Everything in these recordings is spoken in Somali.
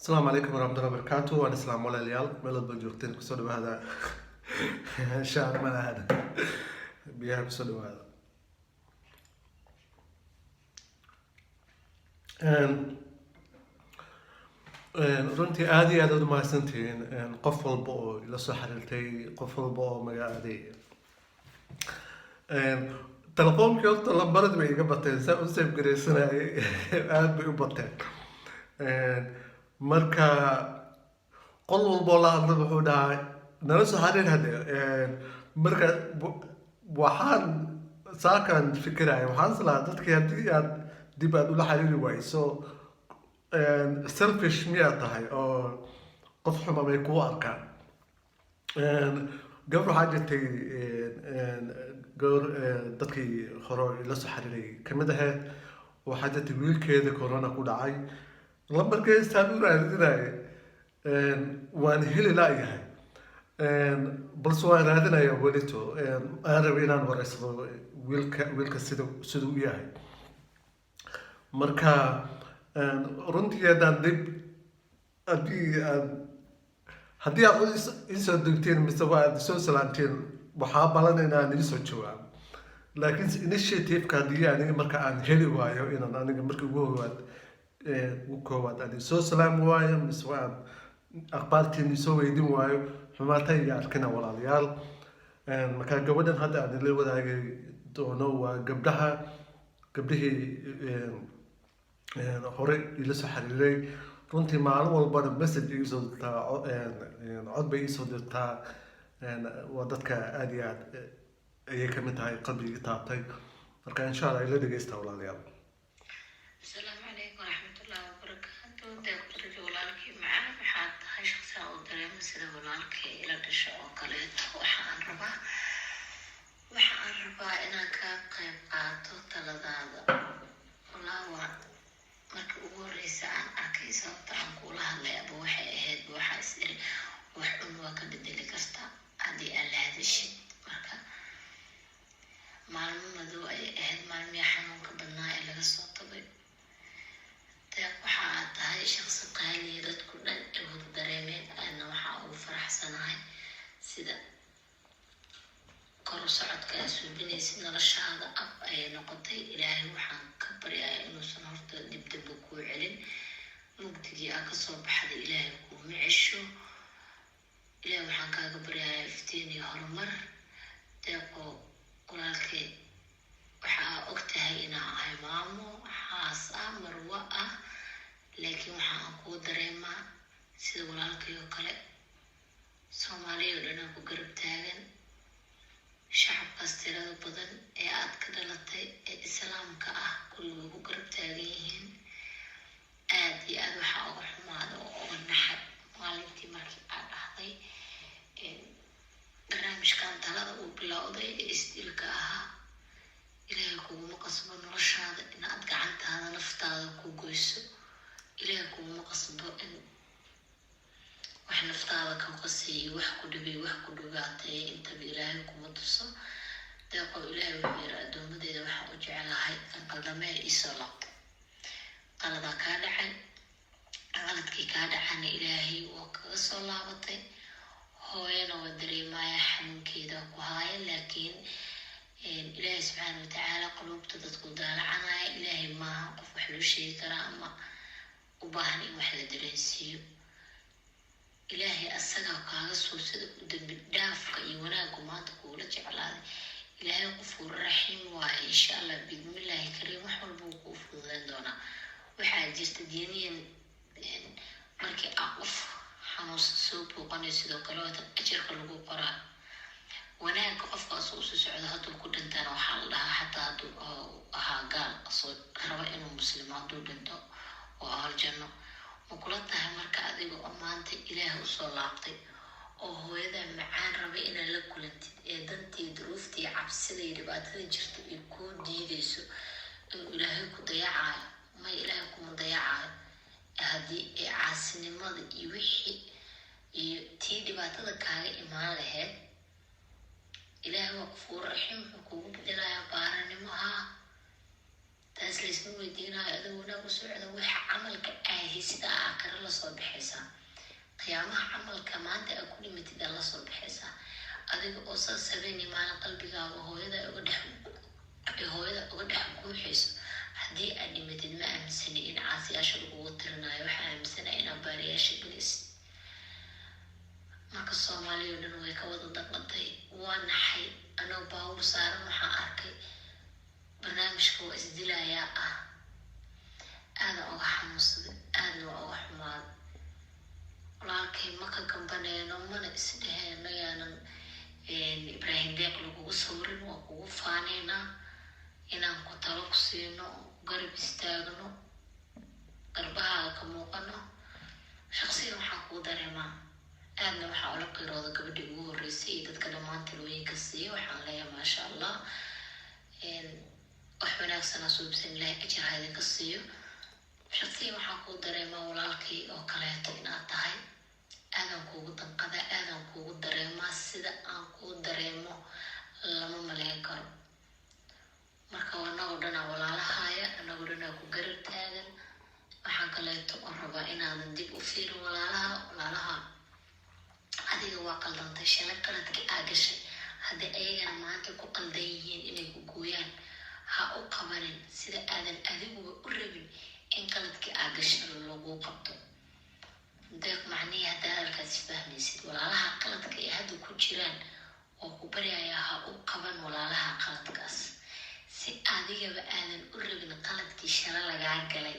السلام عليكم ورحمة الله وبركاته. وأنا إسلام ولا ليال ملد بجوكتين كسر بهذا شعر من هذا بيها كسر بهذا. runtii aad iyo aad aad u mahadsantihiin qof walba oo ila soo xiriirtay qof walba oo magacaaday telefoonkii horta lambarad bay iga bateen saa u save garaysanayay aad bay u bateen marka qol walboo la hadla wuxuu dhahay nala soo xiriir hadde marka waxaan saakan fikiraya waxaan islahaa dadkii haddii aad dib aad ula xiriiri wayso selfish miyaad tahay oo qof xuma bay kuu arkaan gabar waxaa jirtay gabar dadkii hore ila soo xiriiray kamid ahayd waxaa jirtay wiilkeeda corona ku dhacay lambarkeestaan u raadinaya waan heli laayahay balse waan raadinaya welito aan rabay inaan wareysado wiilka siduu u yahay marka runtii haddaan dib haddii aad isoo degteen mise waa aad isoo salaanteen waxaa balan inaan iisoo jawaabo laakiin initiativeka haddii aniga marka aan heli waayo inaan aniga marka ugu koowaad aan isoo salaami waayo mise waa aan akhbaartiin isoo weydin waayo xumaata iga arkina walaalayaal marka gabadhan hadda aan ila wadaagay doono waa gabdhihii hore ila soo xiriiray runtii maalin walbana message iisoo dirtaa cod bay iisoo dirtaa waa dadka aad iyo aad ayay kamid tahay qalbiga taabtay marka insha allah ila dhegeysta walaalayaal. السلام عليكم ورحمة الله وبركاته. دكتور جولالك معنا waxaad tahay shaqsi oo dareema sida walaalka ila dhasho oo kaleeto waxaan rabaa inaan ka qayb qaato taladaada. Walaa markii ugu horreysay aan arkay sababta aan kula hadlay aba waxay ahayd waxa is iri wax un waa ka bedeli kartaa haddii aan la hadashid marka maalmo madow ay ahayd maalmihii xanuunka badnaa ee laga soo tagay waxa aad tahay shaqsi qaaliya dadku dhan ay wada dareemeen aadna waxaa ugu faraxsanahay sida kor u socodka aad suubinaysid noloshaada ab ayay noqotay ilaahay waxaan ka baryayaa inuusan horta dibdaba kuu celin mugdigii aa kasoo baxday ilaahay kuuma cesho ilaahay waxaan kaaga baryayaa iftiin iyo horumar deeqoo walaalkay waxa aa og tahay inaa ahay maamo xaas ah marwo ah laakiin waxa aan kuu dareemaa sida walaalkay oo kale soomaaliya oo dhan aan ku garab taagan shacabkaas tirada badan ee aad ka dhalatay ee islaamka ah kulliga ku garab taagan yihiin aad iyo aad waxaa uga xumaada oo uga naxay maalintii markii aad dhahday barnaamijkan talada uu bilowday ee isdilka ahaa ilaahay kuguma qasbo noloshaada inaad gacantaada naftaada ku goyso ilaahay kuguma qasbo in wax naftaada ka qasiyo wax ku dhibay wax ku dhugaatay intaba ilaahay kuma tuso deeqow ilaahay wuxuu yiri addoomadeeda waxaan u jecelahay kan qaldamee iisoo laabtay qaladaa kaa dhacay qaladkii kaa dhacana ilaahay waa kaga soo laabatay hooyana waa dareemaya xanuunkeeda ku haaya laakiin ilaahay subxaana watacaala quluubta dadku daalacanaya ilaahay maaha qof wax loo sheegi karaa ama u baahan in wax la dareensiiyo ilaahay asagaa kaaga soo sida u dambi dhaafka iyo wanaaggu maanta kuula jeclaaday ilaahay qofuu raxiim waaye insha allah bidmillaahi kariim wax walba uu kuu fududeyn doonaa waxaa jirta diiniyan markii aa qof xanuunsan soo booqanayo sidoo kale waata ajarka lagu qoraa wanaagga qofkaas uu soo socdo hadduu ku dhintana waxaa la dhahaa xataa hadduu ahaa gaal asoo raba inuu muslimo hadduu dhinto oo ahal janno ma kula tahay marka adiga oo maanta ilaahay usoo laabtay oo hooyada macaan rabay inaad la kulantid ee dantii duruuftii cabsiday dhibaatada jirta ay kuu diidayso inuu ilaahay ku dayacayo ma ilaahay kuma dayacayo haddii ay caasinimada iyo wixii iyo tii dhibaatada kaaga imaan lahayd ilaahay waa qofuu raxiim wuxuu kugu bedelayaa baaranimo haa taas laysma weydiinayo adigu wanaag u socda waxa camalka ahi sida aakhiro lasoo baxaysaa qiyaamaha camalka maanta aa ku dhimatid aa lasoo baxaysaa adiga oo saas habeeni maalin qalbigaaga hooyada uga dhex guuxayso haddii aad dhimatid ma aaminsani in caasiyaasha lagugu tirinayo waxaa aaminsana inaad baariyaasha gelaysid marka soomaaliya o dhan way ka wada daqantay waa naxay anoo baawur saaran waxaa arkay barnaamijka waa isdilayaa ah aada uga xanuunsaday aadna waa uga xumaaday walaalkay maka gambaneyno mana isdheheyno yaanan ibraahim deeq lagugu sawirin waa kugu faaneynaa inaan ku talo ku siino garab istaagno garbahaaga ka muuqano shaqsigan waxaan kuu dareemaa aadna waxaa ula qirooda gabadhii ugu horeysay iyo dadka dhammaan talooyinka siiya waxaan leeyahay maasha allah wax wanaagsanaa suubsan ilaahay ajar ha idinka siiyo shaqsigan waxaan kuu dareemaa walaalkii oo kaleeto inaad tahay aadan kuugu danqada aadan kuugu dareemaa sida aan kuu dareemo lama maleyn karo marka anagoo dhanaa walaalahaya anagoo dhanaa ku garab taagan waxaan kaleeto oo rabaa inaadan dib u fiirin walaalaha adiga waa qaldantay shalay qaladkii aa gashay haddii ayagana maanta ku qaldan yihiin inay ku gooyaan ha u qabanin sida aadan adiguba u rabin in qaladkii aa gashay lagu qabto deeq macnihii haddaa halkaas fahmaysid walaalaha qaladka ay hadda ku jiraan oo ku baryayaa ha u qaban walaalaha qaladkaas si adigaba aadan u rabin qaladkii shala lagaa galay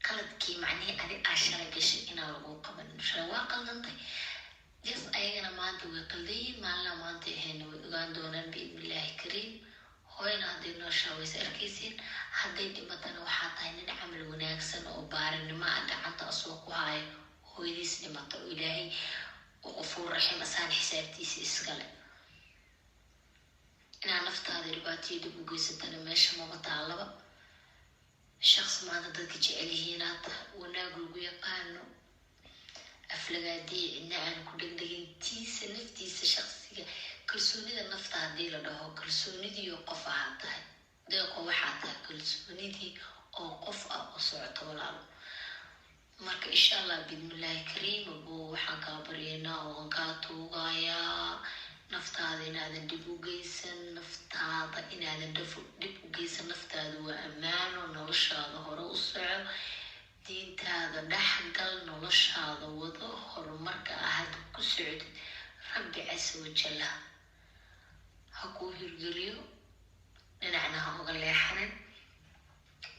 qaladkii macnihii adig aa shalay gashay inaan lagu qabanin shala waa qaldantay jas ayagana maanta way qaldayiin maalina maanta ahayna way ogaan doonaan biidnillaahi kariim hooyana hadday nooshaa wayse arkaysiin hadday dhimatana waxaa tahay nin camal wanaagsan oo baarinimo ah gacanta asoo ku haayo hooyadiis dhimata oo ilaahay u qafuur raxiim asaan xisaabtiisa iskale inaad naftaada dhibaataiyo dib u geysatana meesha maba taalaba shaqsi maanta dadka jecel yihiinaad tahay wanaag lagu yaqaano aflagaadii cidna aan ku dhegdhegintiisa naftiisa shaqsiga kalsoonida nafta haddii la dhaho kalsoonidii oo qof ahaa tahay deeqo waxaa tahay kalsoonidii oo qof ah oo socoto walaalo marka insha allah biidnillaahi kariim abuu waxaan kaa baryaynaa oo aan kaa tuugayaa naftaada inaadan dib u geysan naftaada inaadan dib u geysan naftaada waa ammaano noloshaada hore u soco diintaada dhexgal noloshaada wado horumarka ahaad ku socdid rabbi casa wajalla ha kuu hirgeliyo dhinacna ha uga leexanin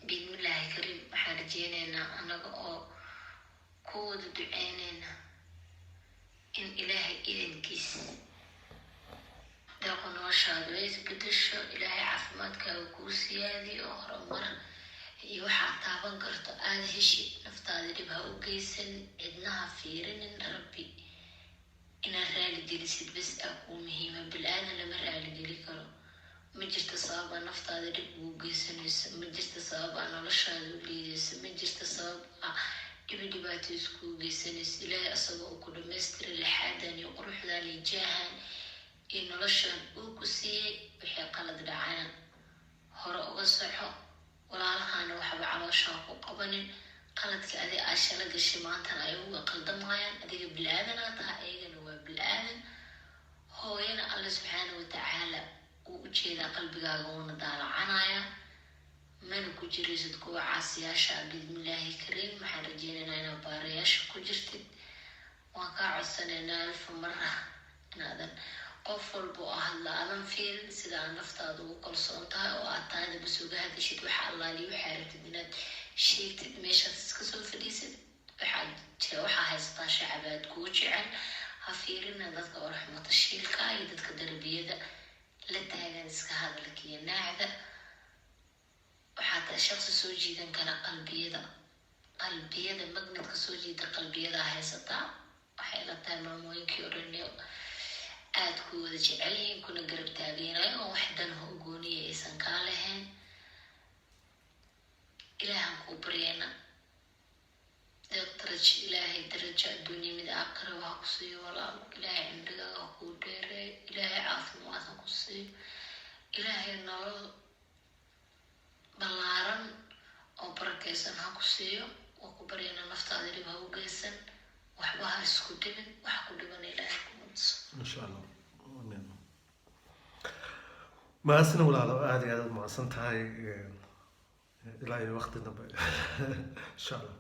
biidnillaahi kariim waxaan rajeyneynaa anaga oo ku wada duceyneyna in ilaahay idankiisa deeqo noloshaada ay isbedesho ilaahay caafimaadkaaga kuu siyaadiyo horumar iyo waxaad taaban karto aada heshid naftaada dhib ha u geysan cidnaha fiirinin rabbi inaad raaligelisid bes aa kuu muhiima bil-aadan lama raaligeli karo ma jirta sababaa naftaada dhib ugu geysanayso ma jirta sababaa noloshaada u liidayso ma jirta sababaa dhibaato iskugu geysanayso ilaahay asagoo uu ku dhamaystira lixaadan iyo quruxdan iyo jaahan iyo noloshan uu ku siiyey wixii qalad dhacaan hore uga soxo walaalahana waxba calooshaa ku qabanin qaladkii adi aa shala gashay maantana ay uga qaldamayaan adiga bil-aadanaa tahay ayagana waa bil-aadan hooyana alle subxaana watacaala uu u jeedaa qalbigaaga uuna daalacanaya mana ku jiraysid kuwa caasiyaasha biidnillaahi kariim waxaan rajeynaynaa inaad baarayaasha ku jirtid waan kaa codsanaynaa alfa mara inaadan qof walba oo hadla aadan fiirin sida aad naftaada ugu kalsoon tahay oo aad taada bas uga hadashid waxa allaaliyo waxaa rabtid inaad sheegtid meeshaad iska soo fadhiisid waxaa haysataa shacabaad kuu jecel ha fiirina dadka oraxmata shiilka iyo dadka darbiyada la taagan iska hadalka iyo naacda waxaa tahay shaqsi soo jiidan kara qalbiyada magnadka soo jiida qalbiyada haysataa waxay la tahay maamooyinkii odhaniyo aada ku wada jecel yihiin kuna garab taageynayo oo wax danha u gooniya aysan kaa lahayn ilaahan kuu baryayna ilaahay darajo adduunya mid aakhira ha ku siiyo walaalo ilaahay cimrigaaga ha kuu dheereeyo ilaahay caafimaad ha ku siiyo ilaahay nolol ballaaran oo barakaysan ha ku siiyo. waa ku baryana naftaada dhib ha u geysan, waxba ha isku dhibin, wax ku dhiban ilaahay kuma tuso. إن شاء الله آمين. ما أسنا ولا لا هذه ما أسنت هاي إلى أي وقت نبي إن شاء الله.